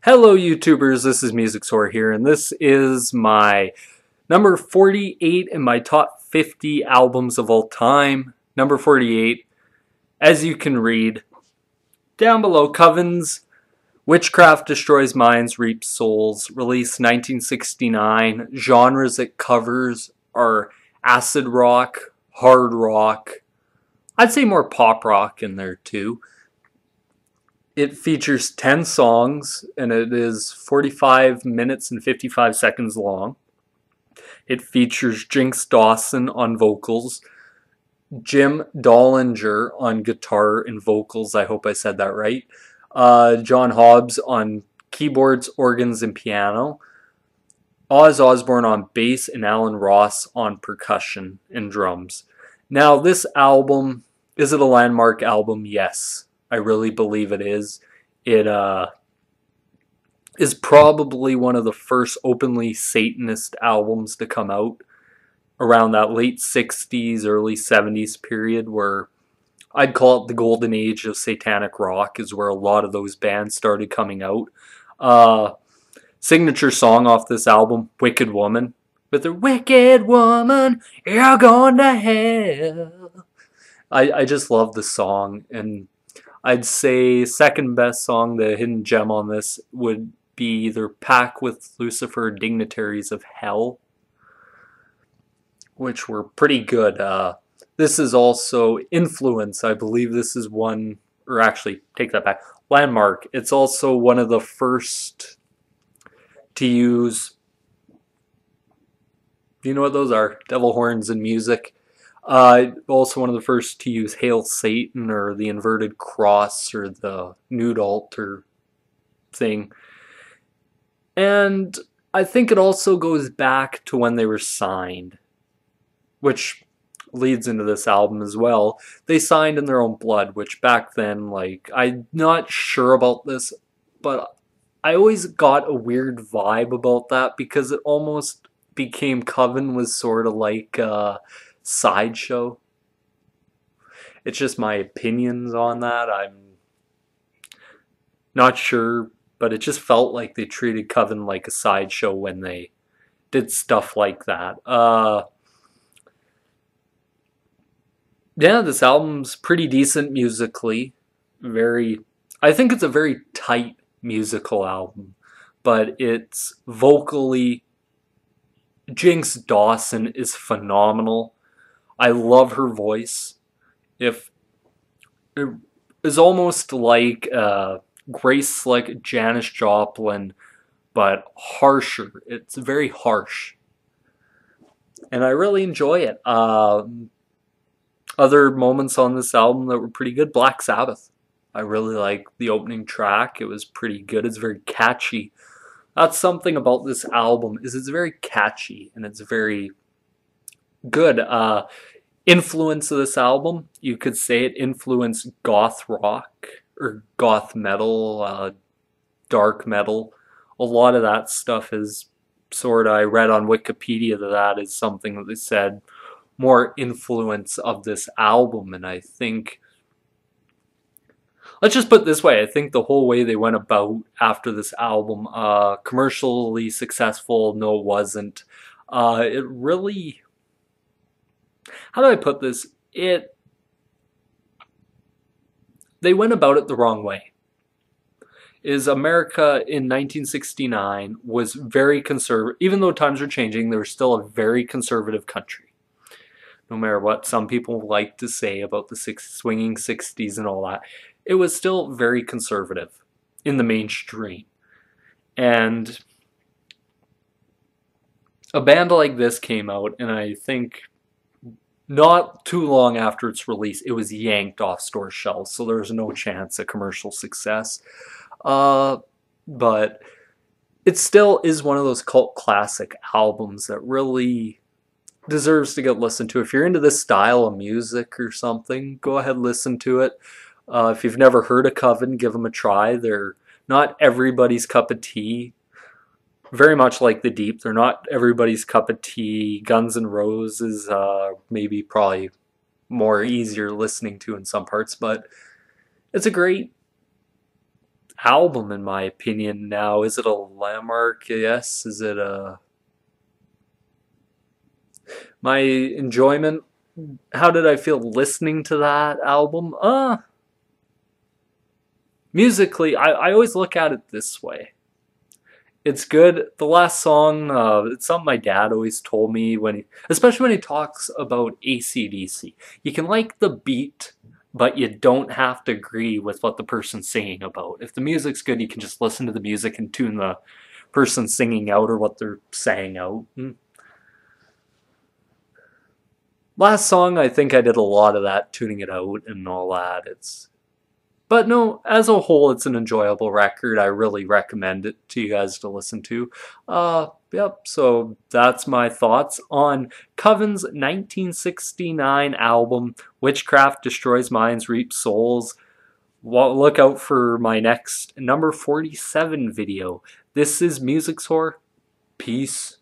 Hello YouTubers, this is MusicsWhore here, and this is my number 48 in my top 50 albums of all time. Number 48, as you can read down below, Coven's Witchcraft Destroys Minds, Reaps Souls, released 1969. Genres it covers are acid rock, hard rock, I'd say more pop rock in there too. It features 10 songs, and it is 45 minutes and 55 seconds long. It features Jinx Dawson on vocals, Jim Dollinger on guitar and vocals, I hope I said that right, John Hobbs on keyboards, organs, and piano, Oz Osbourne on bass, and Alan Ross on percussion and drums. Now, this album, is it a landmark album? Yes. I really believe it is. It is probably one of the first openly Satanist albums to come out around that late 60s, early 70s period where I'd call it the golden age of satanic rock, is where a lot of those bands started coming out. Signature song off this album, Wicked Woman. With a wicked woman, you're going to hell. I just love the song, and I'd say second best song, the hidden gem on this, would be either Pack with Lucifer, Dignitaries of Hell, which were pretty good. This is also Influence. I believe this is one, or actually, take that back, Landmark. It's also one of the first to use, you know what those are? Devil horns in music. Also one of the first to use Hail Satan or the inverted cross or the nude altar thing. And I think it also goes back to when they were signed, which leads into this album as well. They signed in their own blood, which back then, like, I'm not sure about this, but I always got a weird vibe about that because it almost became Coven was sort of like sideshow. It's just my opinions on that. I'm not sure, but it just felt like they treated Coven like a sideshow when they did stuff like that. Yeah, this album's pretty decent musically. I think it's a very tight musical album, but it's vocally, Jinx Dawson is phenomenal. I love her voice. If it is almost like Grace Slick, Janis Joplin, but harsher. It's very harsh, and I really enjoy it. Other moments on this album that were pretty good. Black Sabbath. I really like the opening track. It was pretty good. It's very catchy. That's something about this album, is it's very catchy and it's very good. Influence of this album, you could say it influenced goth rock or goth metal, dark metal. A lot of that stuff is sort of, I read on Wikipedia that is something that they said more influence of this album. And I think, let's just put it this way, I think the whole way they went about after this album, commercially successful, no it wasn't. It really, how do I put this? They went about it the wrong way. America in 1969 was very conservative. Even though times were changing, they were still a very conservative country. No matter what some people like to say about the swinging 60s and all that, it was still very conservative in the mainstream. And a band like this came out, and I think not too long after its release, it was yanked off store shelves, so there was no chance of commercial success. But it still is one of those cult classic albums that really deserves to get listened to. If you're into this style of music or something, go ahead and listen to it. If you've never heard of Coven, give them a try. They're not everybody's cup of tea. Very much like The Deep, they're not everybody's cup of tea. Guns N' Roses, maybe probably more easier listening to in some parts, but it's a great album in my opinion now. Is it a landmark? Yes. Is it a my enjoyment? How did I feel listening to that album? Musically, I always look at it this way. It's good. The last song, it's something my dad always told me especially when he talks about AC/DC. You can like the beat, but you don't have to agree with what the person's singing about. If the music's good, you can just listen to the music and tune the person singing out or what they're saying out. Last song, I think I did a lot of that, tuning it out and all that. But no, as a whole, it's an enjoyable record. I really recommend it to you guys to listen to. Yep, so that's my thoughts on Coven's 1969 album, Witchcraft Destroys Minds, Reaps Souls. Well, look out for my next number 47 video. This is MusicsWhore. Peace.